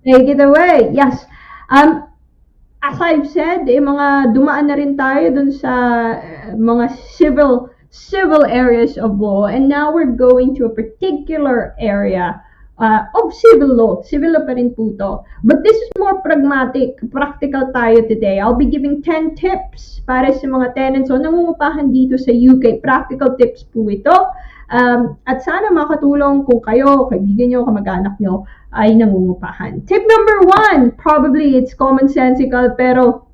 Take it away. Yes. As I've said, mga dumaan na rin tayo dun sa mga civil areas of law, and now we're going to a particular area of civil law. Civil law pa rin po to. But this is more pragmatic, practical tayo today. I'll be giving 10 tips para sa mga tenants o nangungupahan dito sa UK. Practical tips po ito. At sana makatulong kung kayo, kaibigan nyo, kamag-anak nyo ay nangungupahan. Tip number 1, probably it's commonsensical, pero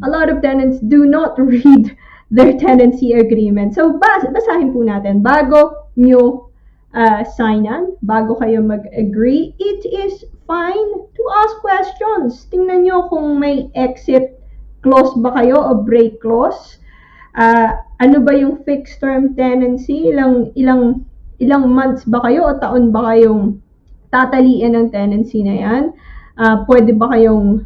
a lot of tenants do not read their tenancy agreement. So, basahin po natin. Bago nyo signan, bago kayo mag-agree, it is fine to ask questions. Tingnan nyo kung may exit clause ba kayo o break clause. Ano ba yung fixed term tenancy? Ilang months ba kayo o taon ba kayong tatalian ng tenancy na yan? Pwede ba kayong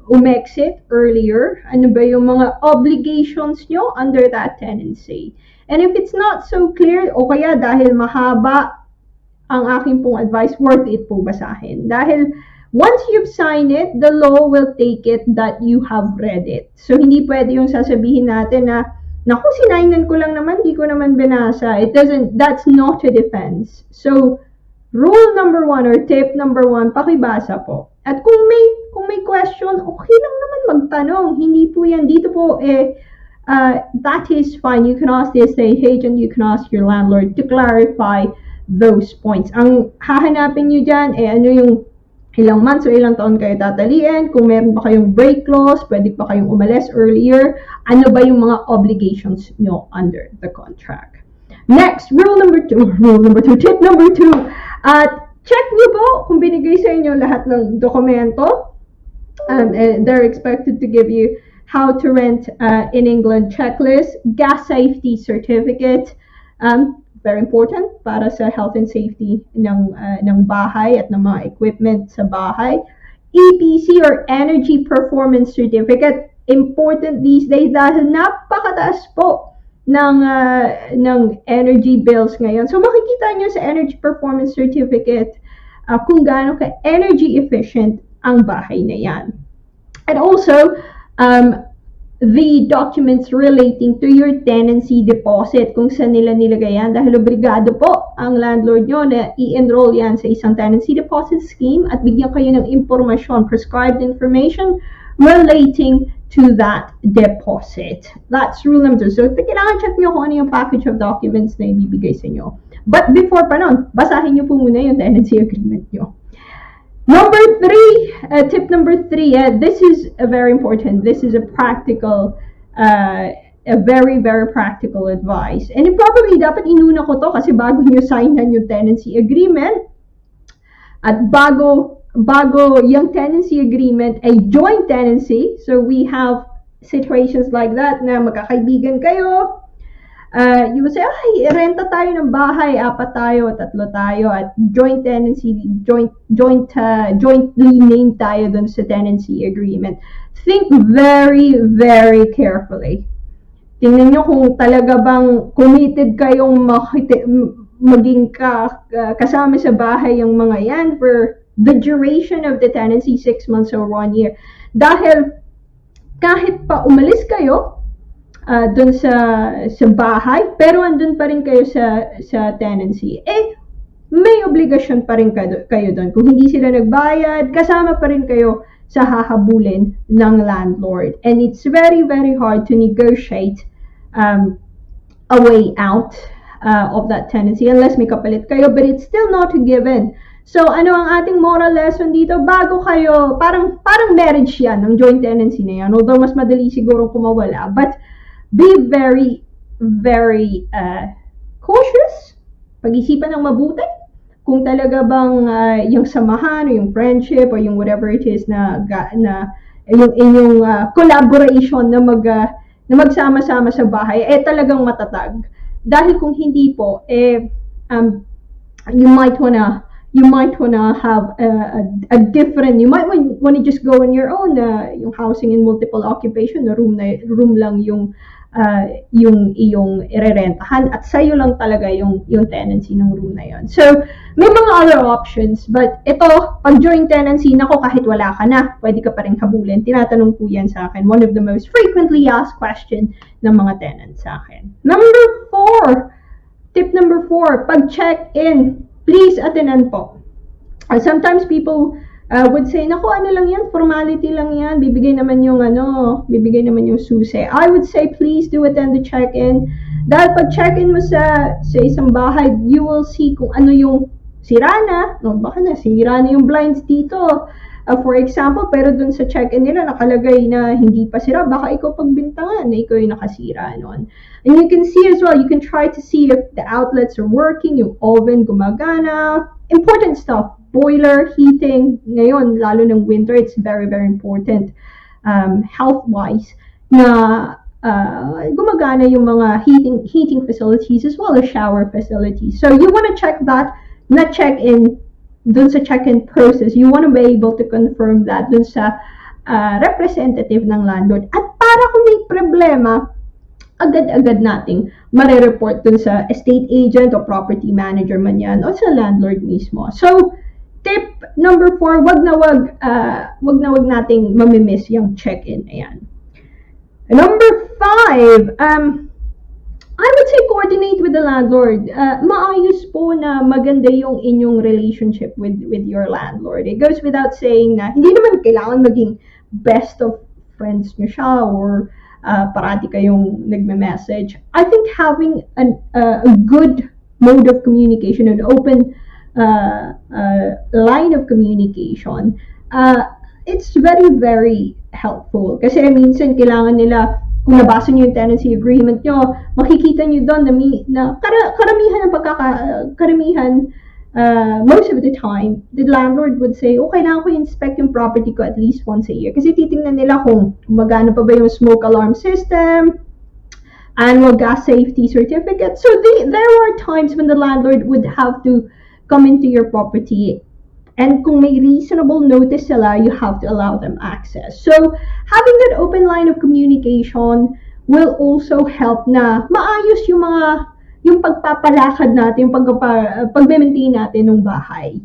umexit earlier? Ano ba yung mga obligations nyo under that tenancy? And if it's not so clear, o kaya dahil mahaba ang aking pong advice, worth it po basahin. Dahil once you've signed it, the law will take it that you have read it. So, hindi pwede yung sasabihin natin na, naku, sinainan ko lang naman, di ko naman binasa. That's not a defense. So, rule number 1 or tip number 1, pakibasa po. At kung may question, okay lang naman magtanong. Hindi po yan. Dito po, that is fine. You can ask the estate agent, you can ask your landlord to clarify those points. Ang hahanapin nyo dyan, ano yung ilang months o ilang taon kayo tatalian, kung meron ba kayong break clause, pwede pa kayong umalis earlier, ano ba yung mga obligations nyo under the contract. Next, tip number 2, check nyo po kung binigay sa inyo lahat ng dokumento. They're expected to give you how to rent in England checklist, gas safety certificate, very important para sa health and safety ng bahay at ng mga equipment sa bahay. EPC or Energy Performance Certificate, important these days dahil napakataas po ng energy bills ngayon. So makikita nyo sa Energy Performance Certificate kung gaano ka energy efficient ang bahay na yan. And also, the documents relating to your tenancy deposit, kung saan nila nilagay yan, dahil obligado po ang landlord nyo na i-enroll yan sa isang tenancy deposit scheme at bigyan kayo ng impormasyon, prescribed information relating to that deposit. That's rule number 2. So, kailangan check nyo kung ano yung package of documents na ibibigay sa inyo. But before pa nun, basahin nyo po muna yung tenancy agreement nyo. Number 3, tip number 3, this is very important. This is a practical, a very, very practical advice. And probably dapat inuna ko to kasi bago nyo signan yung tenancy agreement at bago yung tenancy agreement ay joint tenancy. So we have situations like that na magkakaibigan kayo. You would say, ay, renta tayo ng bahay, 4 tayo, 3 tayo, at joint tenancy, jointly named tayo dun sa tenancy agreement. Think very, very carefully. Tingnan nyo kung talaga bang committed kayong maging kasama sa bahay yung mga yan for the duration of the tenancy, 6 months or 1 year. Dahil kahit pa umalis kayo, dun sa bahay, pero andun pa rin kayo sa tenancy, may obligasyon pa rin kayo dun. Kung hindi sila nagbayad, kasama pa rin kayo sa hahabulin ng landlord. And it's very, very hard to negotiate a way out of that tenancy unless may kapalit kayo, but it's still not a given. So, ano ang ating moral lesson dito? Bago kayo, parang marriage yan, ng joint tenancy na yan. Although, mas madali siguro kumawala. But, be very, very cautious. Pag-isipan ng mabuti. Kung talaga bang yung samahan, o yung friendship, o yung whatever it is na yung inyong collaboration na magsama-sama sa bahay, talagang matatag. Dahil kung hindi po, you might you might want to have a different, you might want to just go on your own, yung housing in multiple occupation, na room lang yung iyong irerentahan at sa'yo lang talaga yung tenancy ng room na yon. So, may mga other options, but ito, pag during tenancy, nako, kahit wala ka na, pwede ka pa rin habulin. Tinatanong po yan sa akin. One of the most frequently asked question ng mga tenants sa akin. Tip number 4, pag check-in, please attend po. Sometimes people would say, naku, ano lang yan, formality lang yan, bibigay naman yung susi. I would say, please do attend the check-in. Dahil pag check-in mo sa isang bahay, you will see kung ano yung sira na, no, baka nasira na yung blinds dito. For example, pero dun sa check-in nila nakalagay na hindi pa sira, baka ikaw pagbintangan na ikaw yung nakasira nun. And you can see as well, you can try to see if the outlets are working, yung oven gumagana, important stuff, boiler, heating, ngayon, lalo ng winter, it's very, very important, health-wise, na gumagana yung mga heating facilities as well as shower facilities. So you want to check that, na check-in, dun sa check-in process, you want to be able to confirm that dun sa representative ng landlord. At para kung may problema, agad-agad nating marereport dun sa estate agent o property manager man yan o sa landlord mismo. So, tip number 4, wag na wag nating mamimiss yung check-in. Ayan. Number 5, I would say coordinate with the landlord. Maayos po na maganda yung inyong relationship with your landlord. It goes without saying na hindi naman kailangan maging best of friends nyo siya or parati kayong nagme-message. I think having a good mode of communication, an open line of communication, it's very, very helpful. Kasi minsan kailangan nila, kung nabasa nyo yung tenancy agreement nyo, makikita nyo doon na karamihan, most of the time, the landlord would say, oh, kailangan ko inspect yung property ko at least once a year. Kasi titingnan nila kung gumagana pa ba yung smoke alarm system, annual gas safety certificate. So there are times when the landlord would have to come into your property, and kung may reasonable notice sila, you have to allow them access. So, having that open line of communication will also help na maayos yung pagpapalakad natin, yung pag-maintain natin ng bahay.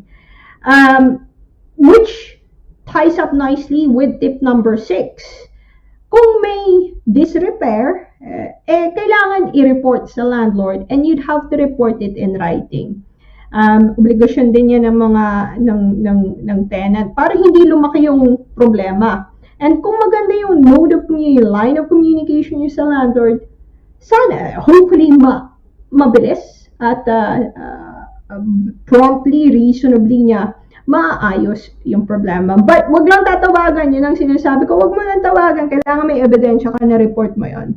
Which ties up nicely with tip number 6. Kung may disrepair, kailangan i-report sa landlord, and you'd have to report it in writing. Obligasyon din yan ng mga ng tenant para hindi lumaki yung problema. And kung maganda yung mode of communication, line of communication nyo sa landlord, sana hopefully mabilis at promptly, reasonably niya maaayos yung problema. But wag lang tatawagan, yun ang sinasabi ko, wag mo lang tawagan, kailangan may ebidensya ka na report mo yon.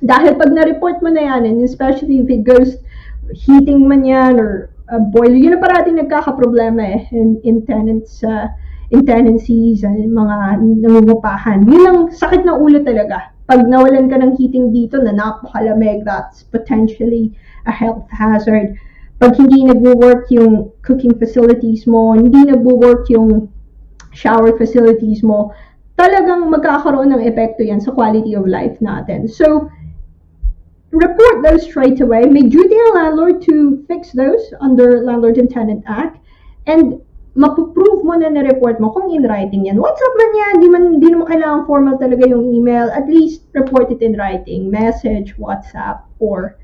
Dahil pag na-report mo na yan, and especially if it goes heating man yan or boiler, yun na parating nagkakaproblema in tenancies, mga nangungupahan. Yun ang sakit na ulo talaga. Pag nawalan ka ng heating dito na napakalamig, that's potentially a health hazard. Pag hindi nagwo-work yung cooking facilities mo, hindi nagwo-work yung shower facilities mo, talagang magkakaroon ng epekto yan sa quality of life natin. So, report those straight away. May duty ang landlord to fix those under Landlord and Tenant Act, and mapuprove mo na na-report mo kung in writing yan. WhatsApp man yan, di naman kailangan formal talaga yung email. At least report it in writing, message, WhatsApp, or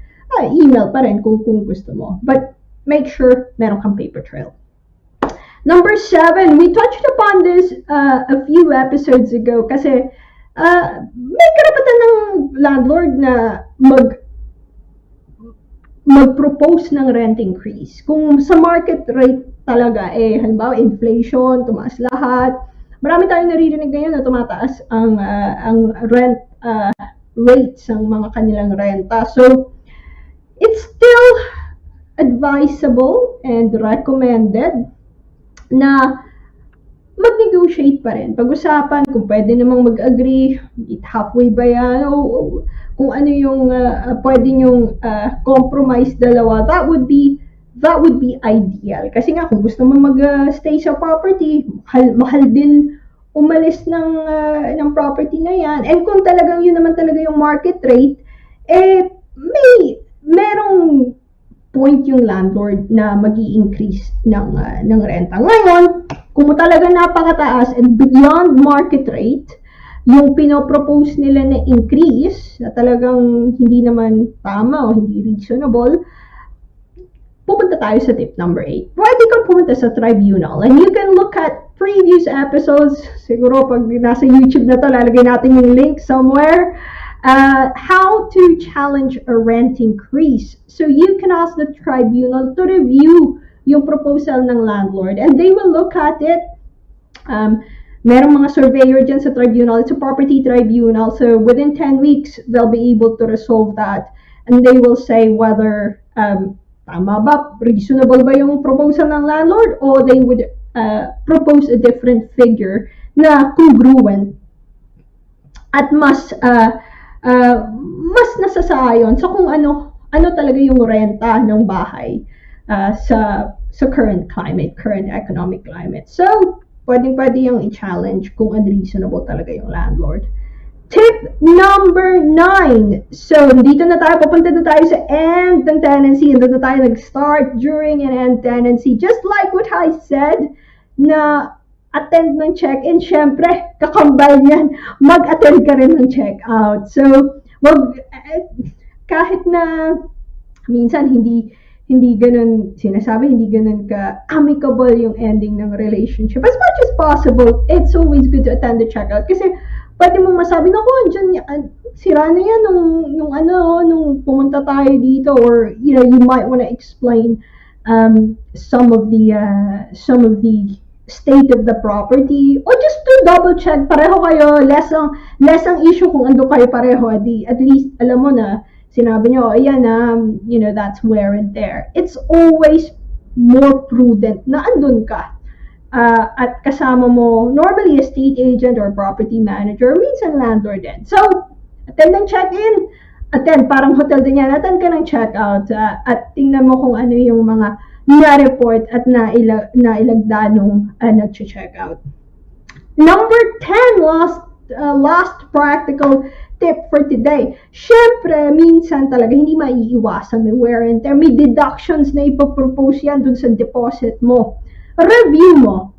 email pa rin kung gusto mo. But make sure meron kang paper trail. Number 7, we touched upon this a few episodes ago kasi may karapatan ng landlord na mag-propose ng rent increase. Kung sa market rate talaga, halimbawa inflation, tumaas lahat. Marami tayong naririnig ngayon na tumataas ang rent rates ng mga kanilang renta. So, it's still advisable and recommended na mag-negotiate pa rin. Pag-usapan kung pwede namang mag-agree, halfway ba yan, o kung ano yung pwede nyong compromise dalawa. That would be that would be ideal. Kasi nga, kung gusto mo mag-stay sa property, mahal din umalis ng property na yan. And kung talagang yun naman talaga yung market rate, merong point yung landlord na mag-i-increase ng renta. Ngayon, kung talaga napakataas and beyond market rate, yung pinopropose nila na increase, na talagang hindi naman tama o hindi reasonable, pupunta tayo sa tip number 8. Pwede kang pumunta sa tribunal. And you can look at previous episodes. Siguro pag nasa YouTube na to, lalagay natin yung link somewhere. How to challenge a rent increase. So you can ask the tribunal to review yung proposal ng landlord. And they will look at it. Merong mga surveyor dyan sa tribunal. It's a property tribunal. So within 10 weeks, they'll be able to resolve that. And they will say whether tama ba, reasonable ba yung proposal ng landlord, or they would propose a different figure na congruent at mas nasasayon sa kung ano talaga yung renta ng bahay sa current climate, current economic climate. So, pwede yung i-challenge kung unreasonable talaga yung landlord. Tip number 9. So, dito na tayo, papunta na tayo sa end ng tenancy, and doon na tayo nag-start, during, and end tenancy. Just like what I said, na attend ng check-in, syempre, kakambal niyan, mag-attend ka rin ng check-out. So, kahit na minsan hindi ganun sinasabi, hindi ganun ka amicable yung ending ng relationship. As much as possible, it's always good to attend the check-out. Kasi, pwede mo masabi, naku, sira na yan nung pumunta tayo dito, or, you might want to explain some of the state of the property, or just to double check, pareho kayo, less ang issue kung ando kayo pareho, at least, alam mo na, sinabi nyo, ayan that's wear and tear. It's always more prudent na andun ka. At kasama mo, normally estate agent or property manager, minsan landlord din. So, attend ng check-in, parang hotel din yan, attend ka ng check-out, at tingnan mo kung ano yung mga na-report at nailagda nung nag-check-out. Number 10, last practical tip for today. Syempre, minsan talaga hindi maiiwasan, may wear and tear, may deductions na ipopropose yan dun sa deposit mo. Review mo,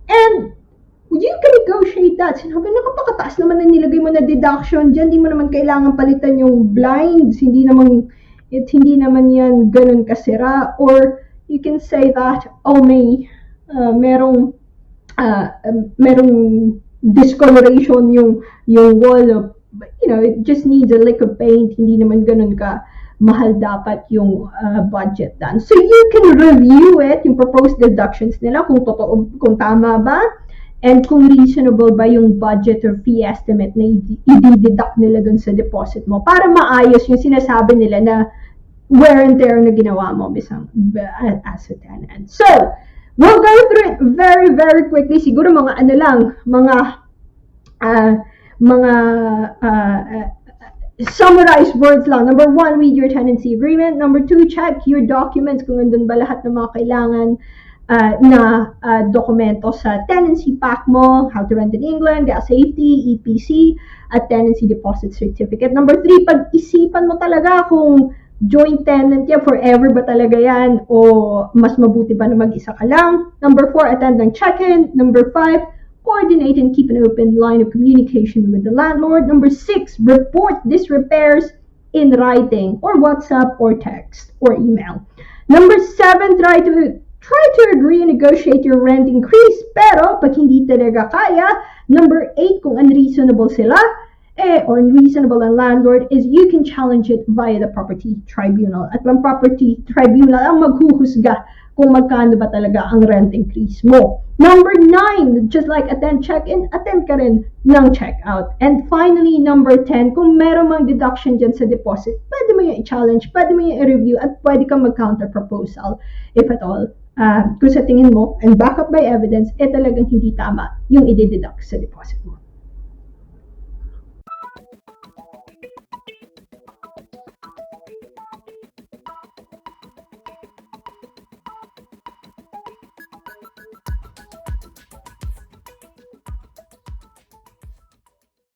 and you can negotiate that. Sinabi, nakapakataas naman na nilagay mo na deduction dyan, hindi mo naman kailangan palitan yung blinds, hindi naman yan ganun kasira. Or you can say that, merong discoloration yung wall of, it just needs a lick of paint, hindi naman ganun ka mahal dapat yung budget done. So you can review it, yung proposed deductions nila, kung kung tama ba, and kung reasonable ba yung budget or fee estimate na i-deduct nila dun sa deposit mo, para maayos yung sinasabi nila na wear and tear na ginawa mo as a tenant. So, we'll go through it very, very quickly. Siguro summarized words lang. Number 1, read your tenancy agreement. Number 2, check your documents kung nandun ba lahat ng mga kailangan na dokumento sa tenancy pack mo, how to rent in England, gas safety, EPC, at tenancy deposit certificate. Number 3, pag-isipan mo talaga kung joint tenant yan, forever ba talaga yan, o mas mabuti ba na mag-isa ka lang. Number 4, attend ng check-in. Number 5, coordinate and keep an open line of communication with the landlord. Number 6, report disrepairs in writing, or WhatsApp, or text, or email. Number 7, try to agree and negotiate your rent increase, pero pag hindi talaga kaya. Number 8, kung unreasonable sila, or unreasonable ang landlord, is you can challenge it via the property tribunal. At ang property tribunal ang maghuhusga kung magkano ba talaga ang rent increase mo. Number 9, just like attend check-in, attend ka rin ng check-out. And finally, number 10, kung meron mang deduction dyan sa deposit, pwede mo yung i-challenge, pwede mo yung i-review, at pwede kang mag-counter proposal, if at all. Kung sa tingin mo, and back up by evidence, talagang hindi tama yung i-deduct sa deposit mo.